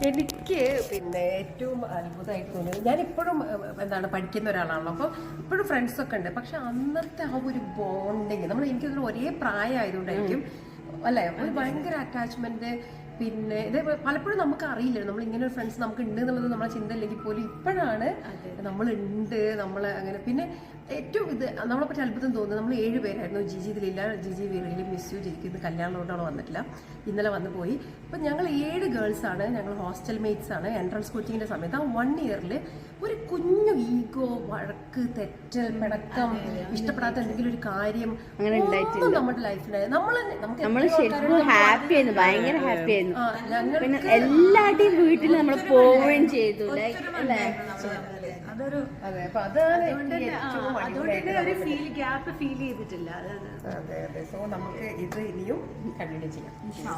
എനിക്ക് പിന്നെ ഏറ്റവും അത്ഭുതമായിട്ട് തോന്നിയത്, ഞാനിപ്പോഴും എന്താണ് പഠിക്കുന്ന ഒരാളാണല്ലോ, അപ്പോൾ ഇപ്പോഴും ഫ്രണ്ട്സൊക്കെ ഉണ്ട്. പക്ഷെ അന്നത്തെ ആ ഒരു ബോണ്ടിങ്, നമ്മൾ എനിക്കൊന്നും ഒരേ പ്രായമായതുകൊണ്ടായിരിക്കും അല്ലേ, ഒരു ഭയങ്കര അറ്റാച്ച്മെന്റ്. പിന്നെ ഇത് പലപ്പോഴും നമുക്ക് അറിയില്ല, നമ്മൾ ഇങ്ങനെ ഒരു ഫ്രണ്ട്സ് നമുക്ക് ഉണ്ട് എന്നുള്ളത് നമ്മളെ ചിന്ത ഇല്ലെങ്കിൽ പോലും ഇപ്പോഴാണ് നമ്മളുണ്ട്, നമ്മൾ അങ്ങനെ. പിന്നെ ഏറ്റവും ഇത് നമ്മളെ പറ്റി അത്ഭുതം തോന്നുന്നത്, നമ്മൾ 7 പേരായിരുന്നു. ജിജി ഇതിലില്ല, ജിജി റിയലി മിസ് യു. ജിജിക്ക് ഇന്ന് കല്യാണത്തോടെ വന്നിട്ടില്ല, ഇന്നലെ വന്ന് പോയി. അപ്പം ഞങ്ങൾ 7 ഗേൾസാണ്, ഞങ്ങൾ ഹോസ്റ്റൽ മേറ്റ്സ് ആണ്. എൻട്രൻസ് കോച്ചിങ്ങിന്റെ സമയത്ത് ആ 1 ഇയറിൽ ഒരു കുഞ്ഞു ഈഗോ, വഴക്ക്, തെറ്റൽ, പിണക്കം, ഇഷ്ടപ്പെടാത്ത എന്തെങ്കിലും ഒരു കാര്യം ഒന്നും നമ്മുടെ ലൈഫിലായിരുന്നു. നമ്മൾ ശരിക്കും ഹാപ്പി ആയിരുന്നു, ഭയങ്കര ഹാപ്പി ആയിരുന്നു. പിന്നെ എല്ലാരുടെയും വീട്ടിൽ നമ്മൾ പോവുകയും ചെയ്തു. അല്ലേ, അതെ. അപ്പൊ അതാണ് ഗ്യാപ്പ് ഫീൽ ചെയ്തിട്ടില്ല. അതെ. സോ നമുക്ക് ഇത് ഇനിയും കണ്ടിന്യൂ ചെയ്യാം.